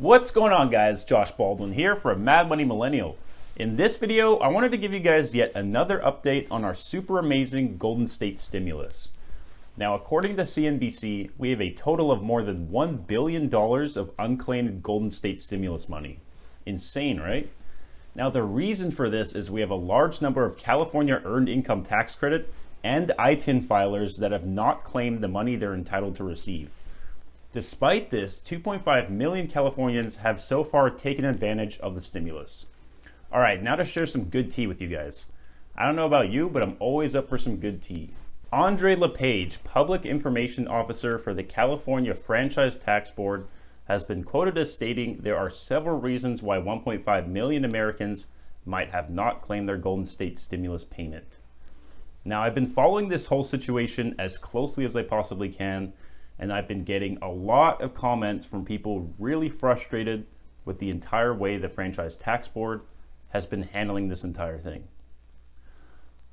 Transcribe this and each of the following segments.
What's going on, guys? Josh Baldwin here for Mad Money Millennial. In this video, I wanted to give you guys yet another update on our super amazing Golden State stimulus. Now, according to CNBC, we have a total of more than $1 billion of unclaimed Golden State stimulus money. Insane, right? Now, the reason for this is we have a large number of California Earned Income Tax Credit and ITIN filers that have not claimed the money they're entitled to receive. Despite this, 2.5 million Californians have so far taken advantage of the stimulus. All right, now to share some good tea with you guys. I don't know about you, but I'm always up for some good tea. Andre LePage, Public Information Officer for the California Franchise Tax Board, has been quoted as stating there are several reasons why 1.5 million Americans might have not claimed their Golden State stimulus payment. Now, I've been following this whole situation as closely as I possibly can, and I've been getting a lot of comments from people really frustrated with the entire way the Franchise Tax Board has been handling this entire thing.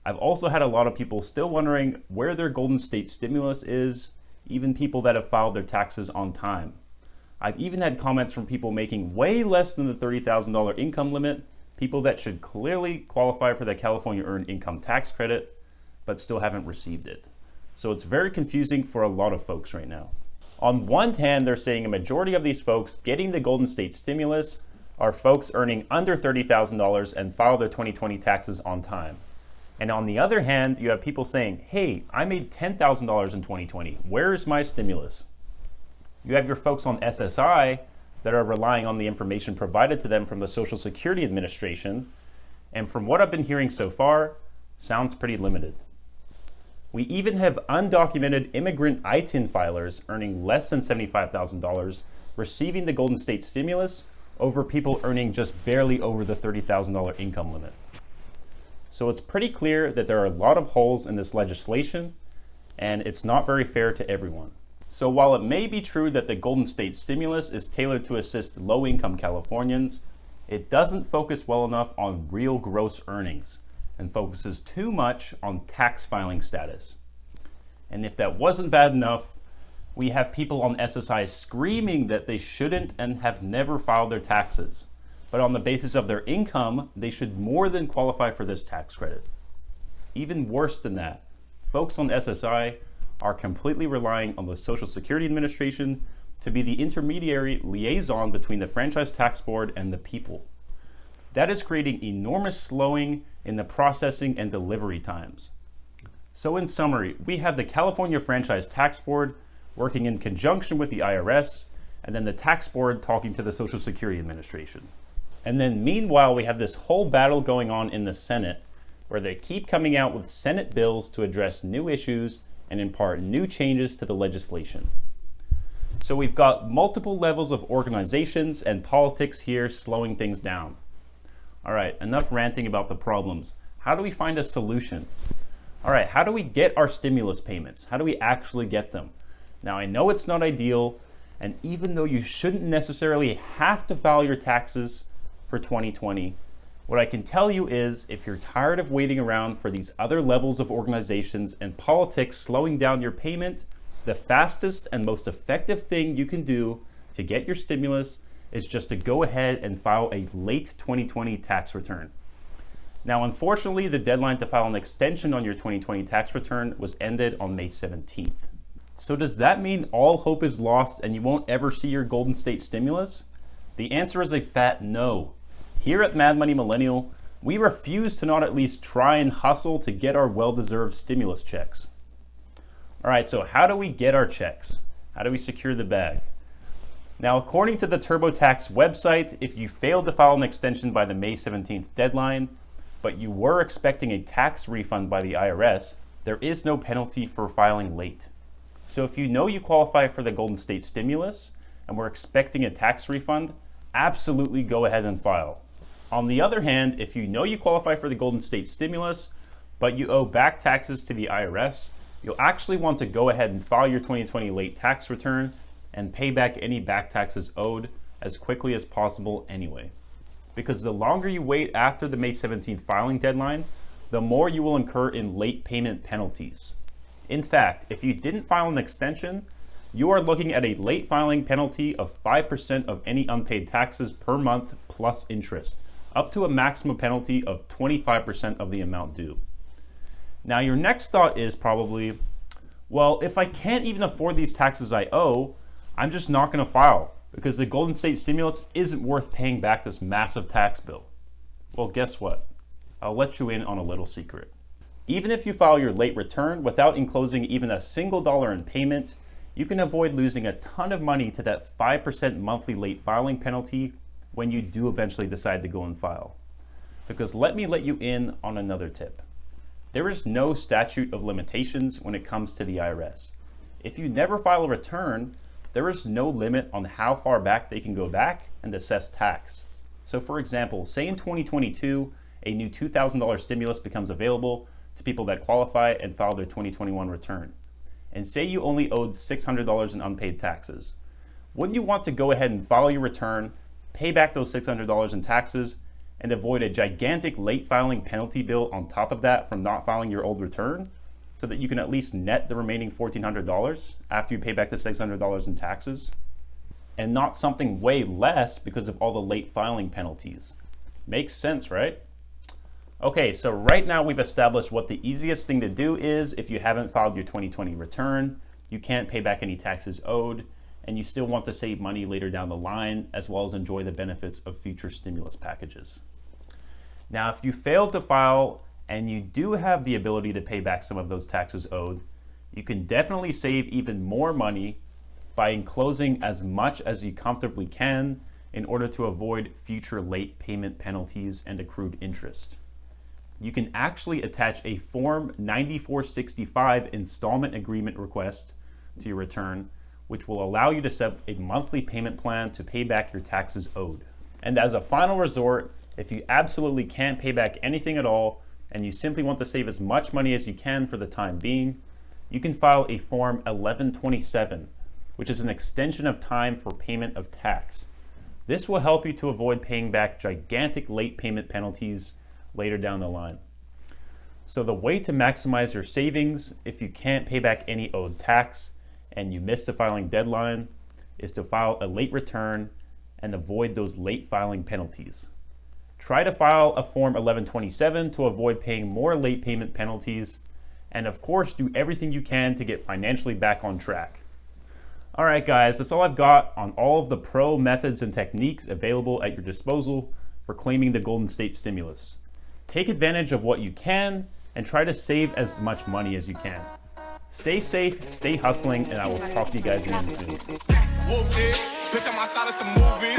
I've also had a lot of people still wondering where their Golden State stimulus is, even people that have filed their taxes on time. I've even had comments from people making way less than the $30,000 income limit, people that should clearly qualify for the California Earned Income Tax Credit, but still haven't received it. So it's very confusing for a lot of folks right now. On one hand, they're saying a majority of these folks getting the Golden State stimulus are folks earning under $30,000 and file their 2020 taxes on time. And on the other hand, you have people saying, hey, I made $10,000 in 2020. Where is my stimulus? You have your folks on SSI that are relying on the information provided to them from the Social Security Administration. And from what I've been hearing so far, sounds pretty limited. We even have undocumented immigrant ITIN filers earning less than $75,000 receiving the Golden State stimulus over people earning just barely over the $30,000 income limit. So it's pretty clear that there are a lot of holes in this legislation, and it's not very fair to everyone. So while it may be true that the Golden State stimulus is tailored to assist low-income Californians, it doesn't focus well enough on real gross earnings and focuses too much on tax filing status. And if that wasn't bad enough, we have people on SSI screaming that they shouldn't and have never filed their taxes, but on the basis of their income, they should more than qualify for this tax credit. Even worse than that, folks on SSI are completely relying on the Social Security Administration to be the intermediary liaison between the Franchise Tax Board and the people. That is creating enormous slowing in the processing and delivery times. So in summary, we have the California Franchise Tax Board working in conjunction with the IRS, and then the tax board talking to the Social Security Administration. And then meanwhile, we have this whole battle going on in the Senate, where they keep coming out with Senate bills to address new issues and impart new changes to the legislation. So we've got multiple levels of organizations and politics here slowing things down. All right, enough ranting about the problems. How do we find a solution? All right, how do we get our stimulus payments? How do we actually get them? Now, I know it's not ideal, and even though you shouldn't necessarily have to file your taxes for 2020, what I can tell you is if you're tired of waiting around for these other levels of organizations and politics slowing down your payment, the fastest and most effective thing you can do to get your stimulus is just to go ahead and file a late 2020 tax return. Now, unfortunately, the deadline to file an extension on your 2020 tax return was ended on May 17th. So does that mean all hope is lost and you won't ever see your Golden State stimulus? The answer is a fat no. Here at Mad Money Millennial, we refuse to not at least try and hustle to get our well-deserved stimulus checks. All right, so how do we get our checks? How do we secure the bag? Now, according to the TurboTax website, if you failed to file an extension by the May 17th deadline, but you were expecting a tax refund by the IRS, there is no penalty for filing late. So if you know you qualify for the Golden State stimulus and were expecting a tax refund, absolutely go ahead and file. On the other hand, if you know you qualify for the Golden State stimulus, but you owe back taxes to the IRS, you'll actually want to go ahead and file your 2020 late tax return and pay back any back taxes owed as quickly as possible anyway. Because the longer you wait after the May 17th filing deadline, the more you will incur in late payment penalties. In fact, if you didn't file an extension, you are looking at a late filing penalty of 5% of any unpaid taxes per month plus interest, up to a maximum penalty of 25% of the amount due. Now your next thought is probably, well, if I can't even afford these taxes I owe, I'm just not going to file because the Golden State stimulus isn't worth paying back this massive tax bill. Well, guess what? I'll let you in on a little secret. Even if you file your late return without enclosing even a single dollar in payment, you can avoid losing a ton of money to that 5% monthly late filing penalty when you do eventually decide to go and file. Because let me let you in on another tip. There is no statute of limitations when it comes to the IRS. If you never file a return, there is no limit on how far back they can go back and assess tax. So for example, say in 2022, a new $2,000 stimulus becomes available to people that qualify and file their 2021 return. And say you only owed $600 in unpaid taxes. Wouldn't you want to go ahead and file your return, pay back those $600 in taxes, and avoid a gigantic late filing penalty bill on top of that from not filing your old return, so that you can at least net the remaining $1,400 after you pay back the $600 in taxes, and not something way less because of all the late filing penalties? Makes sense, right? Okay, so right now we've established what the easiest thing to do is if you haven't filed your 2020 return, you can't pay back any taxes owed, and you still want to save money later down the line, as well as enjoy the benefits of future stimulus packages. Now, if you failed to file and you do have the ability to pay back some of those taxes owed, you can definitely save even more money by enclosing as much as you comfortably can in order to avoid future late payment penalties and accrued interest. You can actually attach a Form 9465 installment agreement request to your return, which will allow you to set a monthly payment plan to pay back your taxes owed. And as a final resort, if you absolutely can't pay back anything at all, and you simply want to save as much money as you can for the time being, you can file a Form 1127, which is an extension of time for payment of tax. This will help you to avoid paying back gigantic late payment penalties later down the line. So the way to maximize your savings if you can't pay back any owed tax and you missed a filing deadline is to file a late return and avoid those late filing penalties. Try to file a Form 1127 to avoid paying more late payment penalties, and of course do everything you can to get financially back on track. All right guys, that's all I've got on all of the pro methods and techniques available at your disposal for claiming the Golden State stimulus. Take advantage of what you can and try to save as much money as you can. Stay safe, stay hustling, and I will talk to you guys again soon. Bitch, I'm outside of some movie.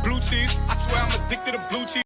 Blue cheese, I swear I'm addicted to blue cheese.